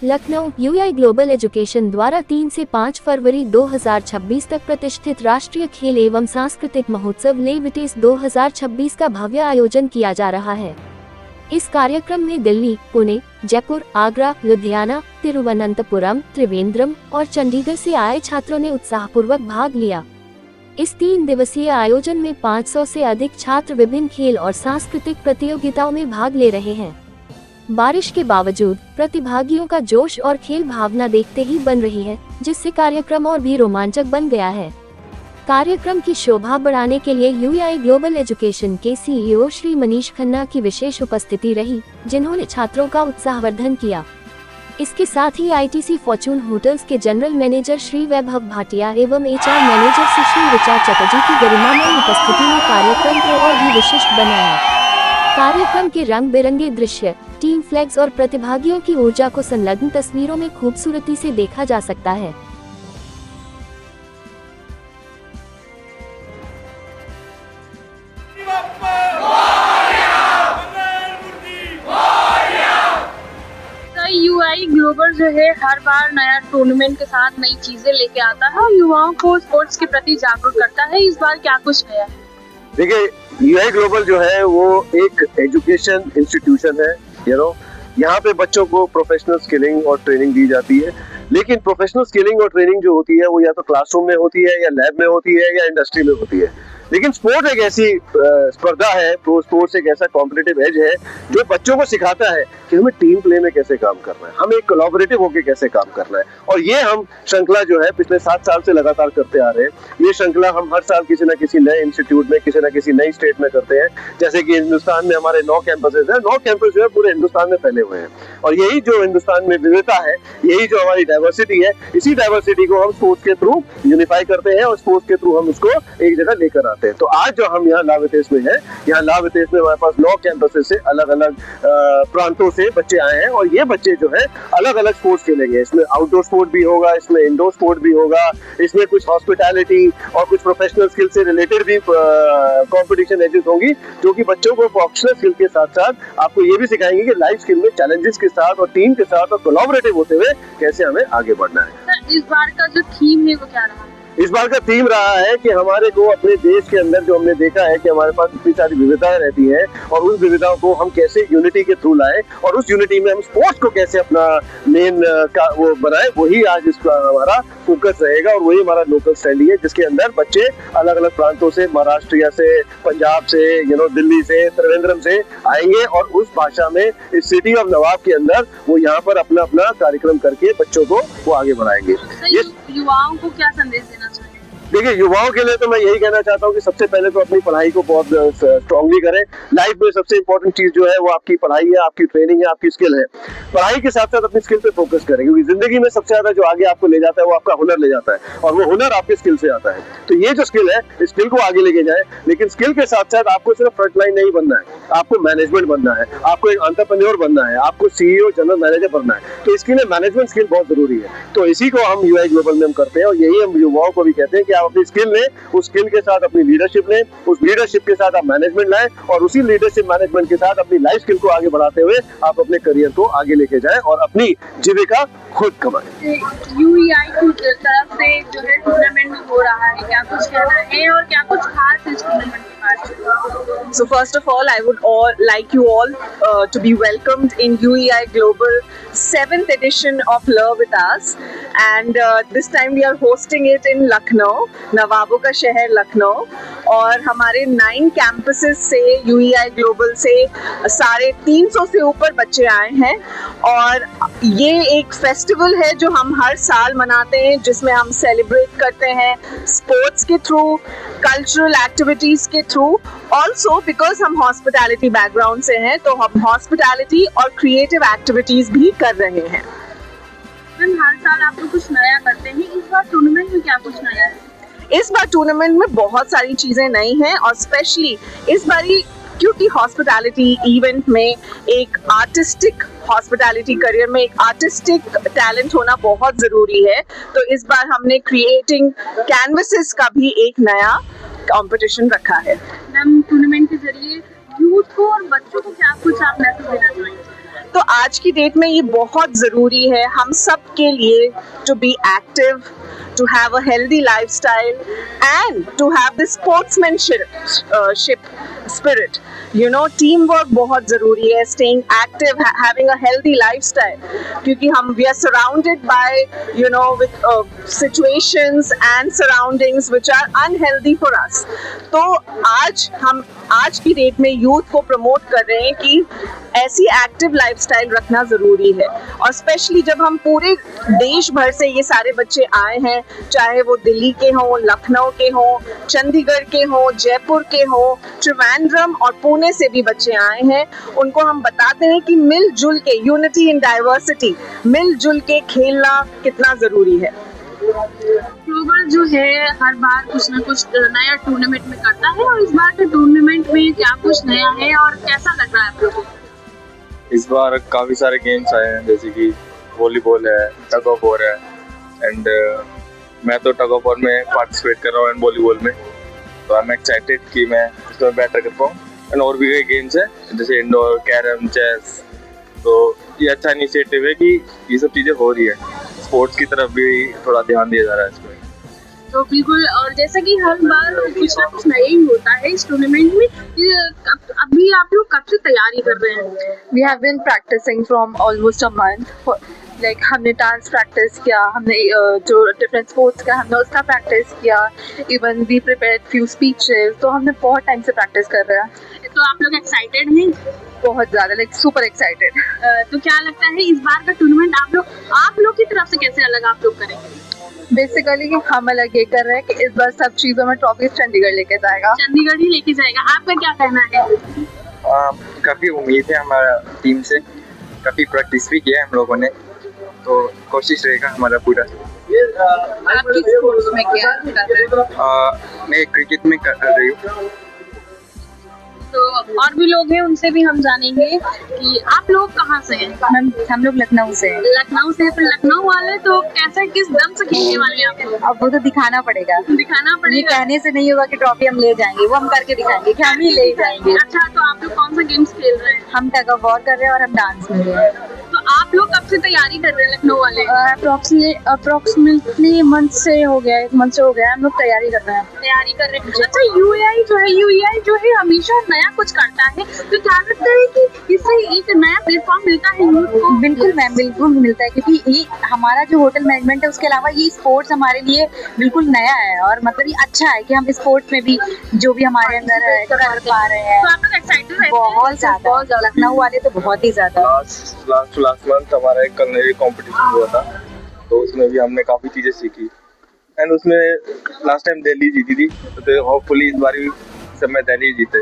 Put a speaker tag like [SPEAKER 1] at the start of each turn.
[SPEAKER 1] Lucknow UI global education द्वारा 3 से 5 फरवरी 2026 तक प्रतिष्ठित राष्ट्रीय खेल एवं सांस्कृतिक महोत्सव लेविटेस 2026 का भव्य आयोजन किया जा रहा है। इस कार्यक्रम में दिल्ली, पुणे, जयपुर, आगरा, लुधियाना, तिरुवनंतपुरम, त्रिवेंद्रम और चंडीगढ़ से आए छात्रों ने उत्साहपूर्वक भाग लिया। इस 3 दिवसीय आयोजन में 500 से अधिक छात्र विभिन्न खेल और सांस्कृतिक प्रतियोगिताओं में भाग ले रहे हैं। बारिश के बावजूद प्रतिभागियों का जोश और खेल भावना देखते ही बन रही है, जिससे कार्यक्रम और भी रोमांचक बन गया है। कार्यक्रम की शोभा बढ़ाने के लिए यूआई ग्लोबल एजुकेशन के सीईओ श्री मनीष खन्ना की विशेष उपस्थिति रही, जिन्होंने छात्रों का उत्साहवर्धन किया। इसके साथ ही आईटीसी फॉर्चून होटल्स के जनरल मैनेजर श्री वैभव भाटिया एवं एचआर मैनेजर सुश्री ऋचा चटर्जी की गरिमामय उपस्थिति में कार्यक्रम को और भी विशिष्ट बनाया। कार्यक्रम के रंग बिरंगे दृश्य, टीम फ्लैग्स और प्रतिभागियों की ऊर्जा को संलग्न तस्वीरों में खूबसूरती से देखा जा सकता है।
[SPEAKER 2] यूआई ग्लोबल जो है हर बार नया टूर्नामेंट के साथ नई चीजें लेके आता है और युवाओं को स्पोर्ट्स के प्रति जागरूक करता है। इस बार क्या कुछ नया है?
[SPEAKER 3] देखिए, यूआई ग्लोबल जो है वो एक एजुकेशन इंस्टीट्यूशन है। यहाँ पे बच्चों को प्रोफेशनल स्किलिंग और ट्रेनिंग दी जाती है, लेकिन प्रोफेशनल स्किलिंग और ट्रेनिंग जो होती है वो या तो क्लासरूम में होती है, या लैब में होती है, या इंडस्ट्री में होती है। लेकिन स्पोर्ट एक ऐसी स्पर्धा है, स्पोर्ट्स एक ऐसा कॉम्पिटिटिव एज है जो बच्चों को सिखाता है कि हमें टीम प्ले में कैसे काम करना है, हमें कोलैबोरेटिव होकर कैसे काम करना है। और ये हम श्रृंखला जो है पिछले 7 साल से लगातार करते आ रहे हैं। ये श्रृंखला हम हर साल किसी न किसी नए इंस्टीट्यूट में, किसी न किसी नई स्टेट में करते हैं। जैसे कि हिंदुस्तान में हमारे 9 कैंपसेस हैं। 9 कैंपस जो है पूरे हिंदुस्तान में फैले हुए हैं। और यही जो हिंदुस्तान में विविधता है, यही जो हमारी डाइवर्सिटी है, इसी डाइवर्सिटी को हम स्पोर्ट्स के थ्रू यूनिफाई करते हैं और स्पोर्ट्स के थ्रू हम उसको एक जगह लेकर आते हैं। तो आज जो हम यहाँ लावितेश में है, यहाँ लावितेश में हमारे पास 9 कैंपसेस से अलग अलग प्रांतों से बच्चे आए हैं। और ये बच्चे जो है अलग अलग स्पोर्ट्स खेलेंगे। इसमें आउटडोर स्पोर्ट भी होगा, इसमें इंडोर स्पोर्ट भी होगा, इसमें कुछ हॉस्पिटैलिटी और कुछ प्रोफेशनल स्किल से रिलेटेड भी कॉम्पिटिशन एजेस होंगी, जो कि बच्चों को प्रोफेशनल स्किल के साथ साथ आपको ये भी सिखाएंगे कि लाइफ स्किल में चैलेंजेस के साथ और टीम के साथ और कोलैबोरेटिव होते हुए कैसे हमें आगे बढ़ना है।
[SPEAKER 2] सर, इस बार का जो थीम है वो क्या रहा है?
[SPEAKER 3] इस बार का थीम रहा है कि हमारे को अपने देश के अंदर जो हमने देखा है कि हमारे पास इतनी सारी विविधताएं रहती हैं, और उस विविधताओं को हम कैसे यूनिटी के थ्रू लाएं, और उस यूनिटी में हम स्पोर्ट्स को कैसे अपना मेन का वो बनाए, वही आज इसका हमारा फोकस रहेगा। और वही हमारा लोकल स्टडी है, जिसके अंदर बच्चे अलग अलग प्रांतों से, महाराष्ट्र से, पंजाब से, दिल्ली से, त्रिवेंद्रम से आएंगे और उस भाषा में इस सिटी ऑफ नवाब के अंदर वो यहाँ पर अपना अपना कार्यक्रम करके बच्चों को वो आगे बढ़ाएंगे।
[SPEAKER 2] युवाओं को क्या संदेश देना चाहिए?
[SPEAKER 3] देखिए, युवाओं के लिए तो मैं यही कहना चाहता हूँ कि सबसे पहले तो अपनी पढ़ाई को बहुत स्ट्रांगली करें। लाइफ में सबसे इंपॉर्टेंट चीज जो है वो आपकी पढ़ाई है, आपकी ट्रेनिंग है, आपकी स्किल है। पढ़ाई के साथ साथ अपनी स्किल पे फोकस करें, क्योंकि जिंदगी में सबसे ज्यादा जो आगे आपको ले जाता है वो आपका हुनर ले जाता है, और वो हुनर आपके स्किल से आता है। तो ये जो स्किल है, इस स्किल को आगे लेके जाए। लेकिन स्किल के साथ साथ आपको सिर्फ फ्रंट लाइन नहीं बनना है, आपको मैनेजमेंट बनना है, आपको एक एंटरप्रेन्योर बनना है, आपको सीईओ, जनरल मैनेजर बनना है। तो इसके लिए मैनेजमेंट स्किल बहुत जरूरी है। तो इसी को हम यूआई ग्लोबल में हम करते हैं, और यही हम युवाओं को भी कहते हैं कि आप अपनी स्किल लें, उस स्किल के साथ अपनी लीडरशिप लें, उस लीडरशिप के साथ आप मैनेजमेंट लाएं, और उसी लीडरशिप मैनेजमेंट के साथ अपनी लाइफ स्किल को आगे बढ़ाते हुए आप अपने करियर को आगे लेके जाएं और अपनी जीविका खुद कमाएं।
[SPEAKER 2] यूआई की तरफ से जो है टूर्नामेंट हो रहा है, क्या कुछ कहना है और क्या कुछ खास इस टूर्नामेंट के पास?
[SPEAKER 4] So first of all, I would like you all to be welcomed in UEI Global 7th edition of Learn with Us, and this time we are hosting it in Lucknow, नवाबों का शहर लखनऊ। और हमारे 9 campuses से UEI global से 350 से ऊपर बच्चे आए हैं। और ये एक फेस्टिवल है जो हम हर साल मनाते हैं, जिसमें हम सेलिब्रेट करते हैं स्पोर्ट्स के थ्रू, कल्चरल एक्टिविटीज के थ्रू। ऑल्सो बिकॉज हम हॉस्पिटैलिटी बैकग्राउंड से हैं, तो हम हॉस्पिटैलिटी और क्रिएटिव एक्टिविटीज भी कर रहे हैं।
[SPEAKER 2] हर साल आप लोग कुछ नया करते हैं, इस बार टूर्नामेंट में क्या कुछ नया है?
[SPEAKER 4] इस बार टूर्नामेंट में बहुत सारी चीजें नई हैं, और स्पेशली इस बारी क्योंकि हॉस्पिटैलिटी इवेंट में एक आर्टिस्टिक हॉस्पिटैलिटी करियर में एक आर्टिस्टिक टैलेंट होना बहुत ज़रूरी है। तो इस बार हमने क्रिएटिंग कैनवसेस का भी एक नया कंपटीशन रखा है।
[SPEAKER 2] टूर्नामेंट के जरिए यूथ को और बच्चों को क्या कुछ आप मैसेज देना चाहेंगे?
[SPEAKER 4] तो आज की डेट में ये बहुत ज़रूरी है हम सब के लिए to be active, to have a healthy lifestyle and to have the sportsmanship spirit. You know, teamwork बहुत ज़रूरी है, staying active, having a healthy lifestyle. क्योंकि we are surrounded by, you know, with situations and surroundings which are unhealthy for us. तो हम आज की date में youth को प्रमोट कर रहे हैं कि ऐसी एक्टिव लाइफस्टाइल रखना ज़रूरी है, और स्पेशली जब हम पूरे देश भर से ये सारे बच्चे आए हैं, चाहे वो दिल्ली के हों, लखनऊ के हों, चंडीगढ़ के हों, जयपुर के हों, त्रिवेंद्रम और पुणे से भी बच्चे आए हैं, उनको हम बताते हैं कि मिलजुल के, यूनिटी इन डाइवर्सिटी, मिलजुल के खेलना कितना ज़रूरी है।
[SPEAKER 2] ग्लोबल जो है हर बार कुछ ना कुछ नया टूर्नामेंट में करता है, और इस बार के टूर्नामेंट में क्या कुछ नया है और कैसा लग रहा है आप लोगों को?
[SPEAKER 5] इस बार काफ़ी सारे गेम्स आए हैं, जैसे कि वॉलीबॉल है, टग ऑफ वॉर है, एंड मैं तो टग ऑफ वॉर में पार्टिसिपेट कर रहा हूँ एंड वॉलीबॉल में, तो आई एम एक्साइटेड कि मैं इसमें बेटर कर पाऊँ। एंड और भी कई गेम्स हैं जैसे इंडोर, कैरम, चेस, तो ये अच्छा इनिशिएटिव है कि ये सब चीज़ें हो रही है, स्पोर्ट्स की तरफ भी थोड़ा ध्यान दिया जा रहा है इसमें।
[SPEAKER 2] तो बिल्कुल, और जैसा कि हर बार कुछ ना कुछ नया ही होता है इस टूर्नामेंट में, अभी आप लोग कब से तैयारी कर रहे हैं?
[SPEAKER 6] We have been practicing from almost a month. Like हमने डांस प्रैक्टिस किया, हमने जो डिफरेंट स्पोर्ट्स का हमने उसका प्रैक्टिस किया, even we prepared few speeches, तो हमने बहुत टाइम से प्रैक्टिस कर रहे हैं।
[SPEAKER 2] तो आप लोग एक्साइटेड हैं?
[SPEAKER 6] बहुत ज़्यादा, लाइक सुपर एक्साइटेड।
[SPEAKER 2] तो क्या लगता है इस बार का टूर्नामेंट आप लोग की तरफ से कैसे अलग आप लोग करेंगे?
[SPEAKER 6] बेसिकली हम अलग ये कर रहे हैं कि इस बार सब चीज़ों में ट्रॉफीज चंडीगढ़ लेके जाएगा।
[SPEAKER 2] चंडीगढ़ ही लेके जाएगा, आपका क्या कहना है?
[SPEAKER 5] काफ़ी उम्मीद है हमारा टीम से, काफ़ी प्रैक्टिस भी किया है हम लोगों ने, तो कोशिश रहेगा हमारा पूरा।
[SPEAKER 6] आप किस स्पोर्ट्स में क्या कर रहे हो?
[SPEAKER 5] मैं क्रिकेट में कर रही हूँ।
[SPEAKER 2] तो और भी लोग हैं, उनसे भी हम जानेंगे कि आप लोग कहाँ से हैं?
[SPEAKER 6] हम लोग लखनऊ से हैं।
[SPEAKER 2] लखनऊ से। तो लखनऊ वाले तो कैसे, किस दम से खेलने वाले हैं आप लोग?
[SPEAKER 6] अब वो तो दिखाना पड़ेगा,
[SPEAKER 2] दिखाना
[SPEAKER 6] ये
[SPEAKER 2] पड़ेगा।
[SPEAKER 6] कहने से नहीं होगा कि ट्रॉफी हम ले जाएंगे, वो हम करके दिखाएंगे कि हम ही ले जाएंगे।
[SPEAKER 2] अच्छा, तो आप लोग कौन सा गेम्स खेल रहे हैं?
[SPEAKER 6] हम टग ऑफ वॉर कर रहे हैं और हम डांस में भी हैं।
[SPEAKER 2] तो आप लोग कब से तैयारी कर रहे हैं लखनऊ वाले?
[SPEAKER 6] अप्रोक्सीमेटली मंथ से हो गया, एक मंथ से हो गया हम लोग तैयारी कर रहे हैं।
[SPEAKER 2] तैयारी कर रहे हैं। अच्छा, यूएआई जो है हमेशा नया कुछ करता है, तो क्या लगता है कि इससे एक नया प्लेटफॉर्म मिलता है यूथ को?
[SPEAKER 6] बिल्कुल मैम, बिल्कुल मिलता है, क्योंकि ये हमारा जो होटल मैनेजमेंट है उसके अलावा ये स्पोर्ट्स हमारे लिए बिल्कुल नया है, और मतलब ये अच्छा है कि हम स्पोर्ट्स में भी जो भी हमारे अंदर है कर पा रहे हैं।
[SPEAKER 2] तो आप लोग एक्साइटेड रहते हैं?
[SPEAKER 6] बहुत ज़्यादा, लखनऊ वाले तो बहुत ही ज़्यादा।
[SPEAKER 5] लास्ट मंथ हमारा एक कलनरी कंपटीशन हुआ था, तो उसमें भी हमने काफ़ी चीज़ें सीखी, एंड उसमें लास्ट टाइम दिल्ली जीती थी, तो होपफुली इस बार भी सब में दिल्ली जीते।